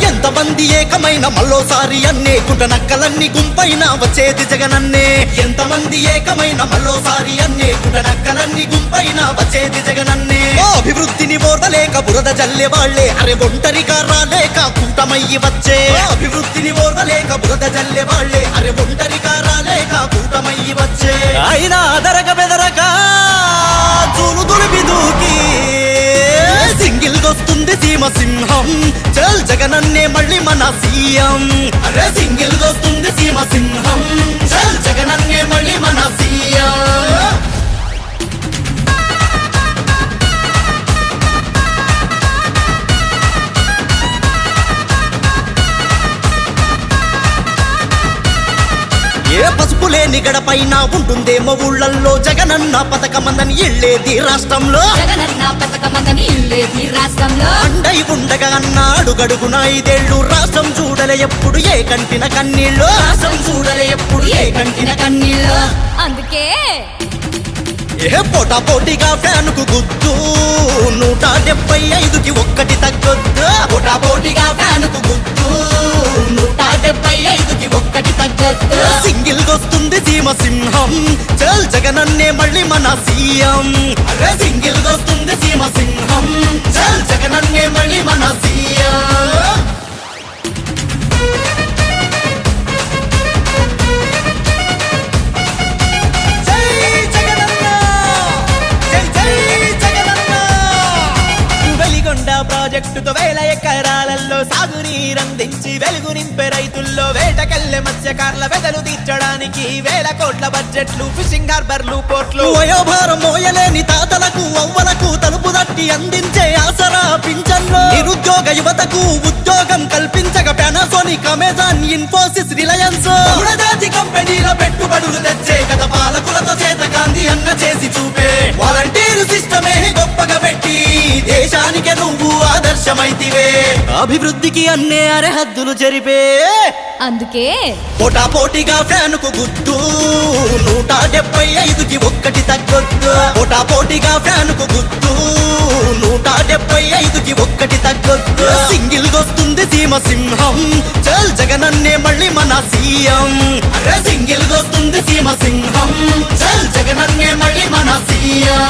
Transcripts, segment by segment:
ఎంతమంది ఏకమైన మళ్ళోసారి అన్నే కుటనక్కలన్నీ గుంపైన వచ్చేది జగనన్నే. ఎంతమంది ఏకమైన మళ్ళోసారి అన్నే కుటనక్కలన్నీ గుంపైన వచ్చేది జగనన్నే. అభివృద్ధిని ఓర్వలేక బురద జల్లే వాళ్లే అరే ఒంటరిగా రాలేక కూటమయ్యి వచ్చే. అభివృద్ధిని ఓర్వలేక బురద జల్లే వాళ్లే అరే ఒంటరిగా రాలేక కూటమయ్యి వచ్చే. అయినా అదరగ బెదరక చూలు దులిపి దూకి సింగిల్ గొస్తుంది సీమ సింహం. చల్ జగనన్నే మళ్ళీ మన సీఎం. అరే సింగిల్ గొస్తుంది సీమ సింహం. చల్ జగనన్నే మళ్ళీ మన సీఎం. ఏ పసుపులేని గడపైన ఉంటుందేమో ఊళ్ళల్లో జగనన్న పథకమందని ఇళ్ళేది రాష్ట్రంలో. అండై ఉండగా అన్నాడు గడుగున 5 ఏళ్ళు రాష్ట్రం చూడలే ఎప్పుడు ఏ కంటిన కన్నీళ్ళు. రాష్ట్రం చూడలే ఎప్పుడు ఏ కంటిన కన్నీళ్ళు. అందుకే ఏ పోటా పోటీగా ఫ్యాన్కు గుద్దు 175కి ఒక్కటి తగ్గొద్దు. పోటా పోటీగా ఫ్యాన్కు గుద్దు 175కి ఒక్కటి తగ్గొద్దు. సింగిల్ గొస్తుంది సీమ సింహం. చల్ జగనన్నే మళ్ళీ మన సీఎం. అరే సింగిల్ గొస్తుంది సీమ సింహం. చల్ జగనన్నే మళ్ళీ మన సీఎం. ప్రాజెక్టుతో 1000 ఎకరాలలో సాగునీరందించి వెలుగు నింపే రైతుల్లో వేటకెళ్లే మత్స్యకారుల వెదలు తీర్చడానికి 1000 కోట్ల బడ్జెట్లు ఫిషింగ్ హార్బర్లు పోర్ట్లు. వయోభారం మోయలేని తాతలకు అవ్వలకు తలుపు తట్టి అందించే ఆసరా పింఛన్లు. నిరుద్యోగ యువతకు ఉద్యోగం కల్పించగా పానాసోనిక్ అమెజాన్ ఇన్ఫోసిస్ రిలయన్స్ జాతి కంపెనీల పెట్టుబడులు తెచ్చే గత పాలకులతో చేత గాంధీ అన్న చేసి చూపే. వాలంటీర్ సిస్టమే గొప్పగా పెట్టి దేశానికి నువ్వు ఆదర్శమైతివే. అభివృద్ధికి అన్నే అరహద్దులు జరిపే. అందుకే పోటా పోటీగా ఫ్యాన్కు గుద్దు 175కి ఒక్కటి తగ్గొద్దు. పోటా పోటీగా ఫ్యాన్కు గుద్దు 175కి ఒక్కటి తగ్గొద్దు. సింగిల్ గొస్తుంది సీమ సింహం. చల్ జగనన్నే మళ్ళీ మన సీఎం. అరే సింగిల్ గొస్తుంది సీమ సింహం. చల్ జగనన్నే మళ్ళీ మన సీఎం.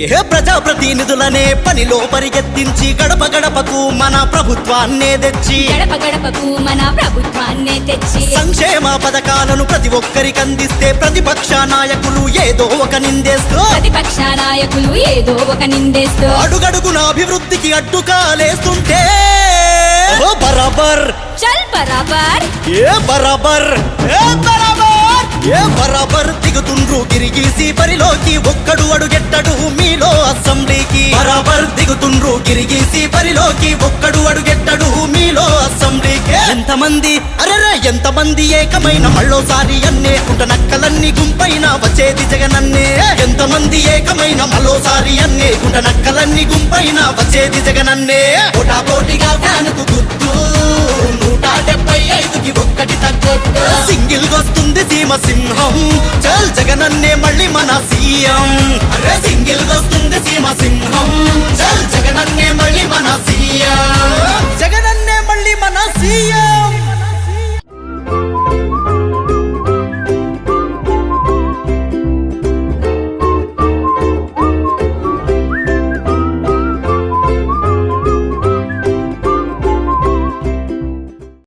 ఏ ప్రజాప్రతినిధులనే పనిలో పరిగెత్తించి గడప గడపకు మన ప్రభుత్వాన్నే తెచ్చి సంక్షేమ పథకాలను ప్రతి ఒక్కరికి అందిస్తే ప్రతిపక్ష నాయకులు ఏదో ఒక నిందేస్తూ అడుగడుగున అభివృద్ధికి అడ్డుకాలేస్తుంటే బరాబర్ చల్ బరాబర్ ఏ బరాబర్ దిగుతుండ్రు గిరిగీసి బరిలోకి ఒక్కడు అడుగెట్టడు మీలో అసెంబ్లీకి. బరాబర్ దిగుతుండ్రు గిరిగీసి బరిలోకి ఒక్కడు అడుగెట్టడు మీలో అసెంబ్లీకి. ఎంతమంది అరెరే ఎంతమంది ఏకమైన మళ్ళోసారి అన్నే కుటనక్కలన్నీ గుంపైన వచ్చేది జగనన్నే. ఎంతమంది ఏకమైన మళ్ళోసారి అన్నే కుటనక్కలన్నీ గుంపైన వచ్చేది జగనన్నే. పోటా పోటీగా ఫ్యాన్కు గుర్తు 175కి ఒక్కటి తగ్గొద్దు. సింగిల్ గొస్తుంది సీమ సింహం. చల్ జగనన్నే మళ్ళీ మన సీఎం. అరే సింగిల్ గొస్తుంది సీమ సింహం.